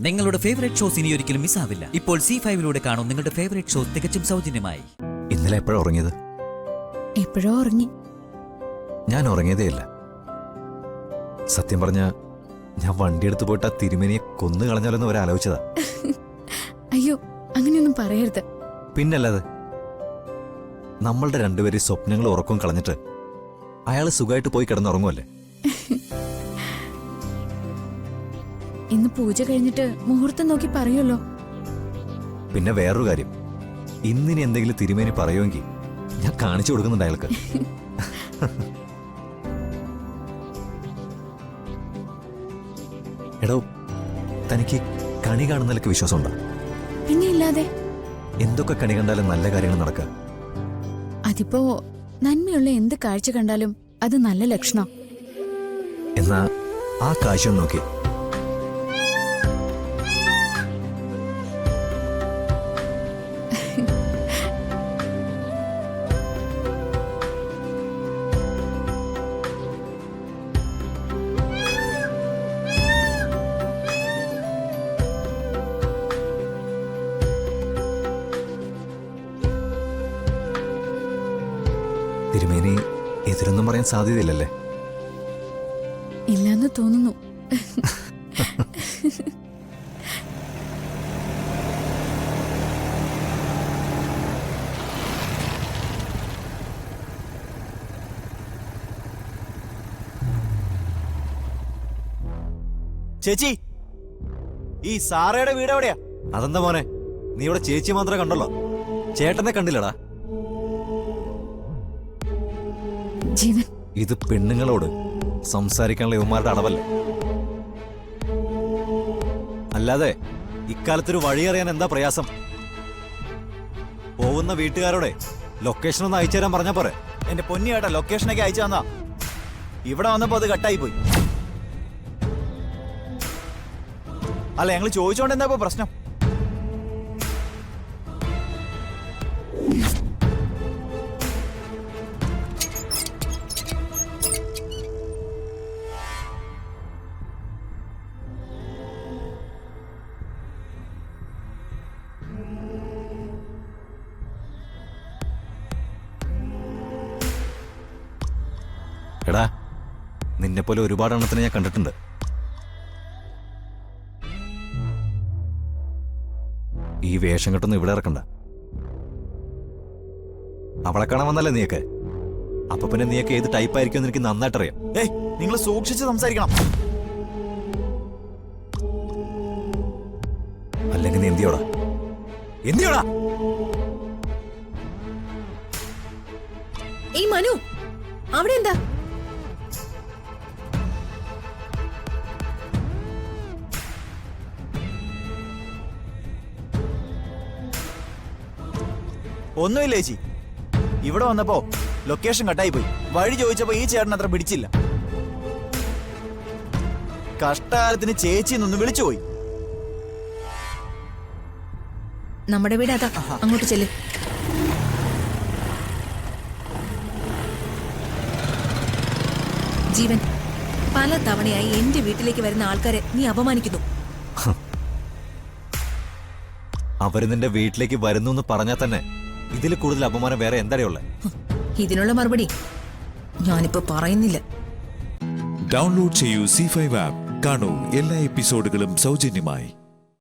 നിങ്ങളുടെ favourite shows ഇനി ഒരിക്കലും മിസ്സാവില്ല. ഇപ്പോൾ C5-ലൂടെ കാണും നിങ്ങളുടെ ഫേവറേറ്റ് ഷോസ് തികച്ചും സൗജന്യമായി. ഇന്നലെ എപ്പോഴാണ് ഉറങ്ങിയത്? എപ്പോഴോ ഉറങ്ങി. ഞാൻ ഉറങ്ങിയതേയില്ല. സത്യം പറഞ്ഞ ഞാൻ വണ്ടിയെടുത്ത് പോയിട്ട് ആ തിരുമേനിയെ കൊന്നു കളഞ്ഞാലെന്ന് വരെ ആലോചിച്ചതാ. അയ്യോ, അങ്ങനെയൊന്നും പറയരുത്. പിന്നല്ലാതെ നമ്മളുടെ രണ്ടുപേരും സ്വപ്നങ്ങൾ ഉറക്കം കളഞ്ഞിട്ട് അയാൾ സുഖമായിട്ട് പോയി കിടന്നുറങ്ങുമല്ലേ. ഇന്ന് പൂജ കഴിഞ്ഞിട്ട് മുഹൂർത്തം നോക്കി പറയുമല്ലോ. പിന്നെ വേറൊരു കാര്യം, ഇന്നിനി എന്തെങ്കിലും തിരുമേനി പറയുമെങ്കിൽ ഞാൻ കാണിച്ചു കൊടുക്കുന്നുണ്ട് അയാൾക്ക്. എടോ, തനിക്ക് കണി കാണുന്നതിലൊക്കെ വിശ്വാസമുണ്ടോ? പിന്നെ ഇല്ലാതെ. എന്തൊക്കെ കണി കണ്ടാലും നല്ല കാര്യങ്ങൾ നടക്കുക. അതിപ്പോ നന്മയുള്ള എന്ത് കാഴ്ച കണ്ടാലും അത് നല്ല ലക്ഷണം. എന്നാ ആ കാഴ്ച നോക്കി. തിരുമേനി എതിരൊന്നും പറയാൻ സാധ്യതയില്ലല്ലേ? ഇല്ലാന്ന് തോന്നുന്നു. ചേച്ചി, ഈ സാറയുടെ വീട് എവിടെയാ? അതെന്താ മോനെ, നീ ഇവിടെ ചേച്ചി മാത്രമേ കണ്ടല്ലോ, ചേട്ടനെ കണ്ടില്ലടാ. ജീവൻ, ഇത് പെണ്ണുങ്ങളോട് സംസാരിക്കാനുള്ള യുവമാരുടെ അളവല്ലേ. അല്ലാതെ ഇക്കാലത്തൊരു വഴി അറിയാൻ എന്താ പ്രയാസം? പോകുന്ന വീട്ടുകാരോടെ ലൊക്കേഷൻ ഒന്ന് അയച്ചു തരാൻ പറഞ്ഞാ പോരെ. എന്റെ പൊന്നി ഏട്ടാ, ലൊക്കേഷനൊക്കെ അയച്ചു തന്നാ. ഇവിടെ വന്നപ്പോ അത് കട്ടായി പോയി. അല്ല, ഞങ്ങൾ ചോദിച്ചോണ്ട് എന്താ ഇപ്പൊ പ്രശ്നം? എടാ, നിന്നെപ്പോലെ ഒരുപാട് എണ്ണത്തിനെ ഞാൻ കണ്ടിട്ടുണ്ട്. ഈ വേഷം കെട്ടൊന്നും ഇവിടെ ഇറക്കണ്ട. അവളെ കാണാൻ വന്നല്ലേ നീയൊക്കെ? അപ്പൊ പിന്നെ നീയൊക്കെ ഏത് ടൈപ്പ് ആയിരിക്കും എനിക്ക് നന്നായിട്ട് അറിയാം. ഏയ്, നിങ്ങൾ സൂക്ഷിച്ച് സംസാരിക്കണം. അല്ലെങ്കിൽ നീ എന്തിയോടാ? എന്തിയോടാ? ഏയ് മനു, അവിടെ എന്താ? ഒന്നുമില്ല ചേച്ചി, ഇവിടെ വന്നപ്പോ ലൊക്കേഷൻ കട്ടായി പോയി. വഴി ചോദിച്ചപ്പോ ഈ ചേട്ടൻ അത്ര പിടിച്ചില്ല. കഷ്ടകാലത്തിന് ചേച്ചി നിന്ന് വിളിച്ചുപോയി. നമ്മുടെ വീട് അതാ, അങ്ങോട്ട് ചെല്ല്. ജീവൻ, പല തവണയായി എന്റെ വീട്ടിലേക്ക് വരുന്ന ആൾക്കാരെ നീ അപമാനിക്കുന്നു. അവര് നിന്റെ വീട്ടിലേക്ക് വരുന്നു എന്ന് പറഞ്ഞാൽ തന്നെ ഇതിൽ കൂടുതൽ അപമാനം വേറെ എന്താടെയുള്ളേ? ഇതിനുള്ള മറുപടി ഞാനിപ്പോ പറയുന്നില്ല. ഡൗൺലോഡ് ചെയ്യൂ C5 ആപ്പ്. കാണൂ എല്ലാ എപ്പിസോഡുകളും സൗജന്യമായി.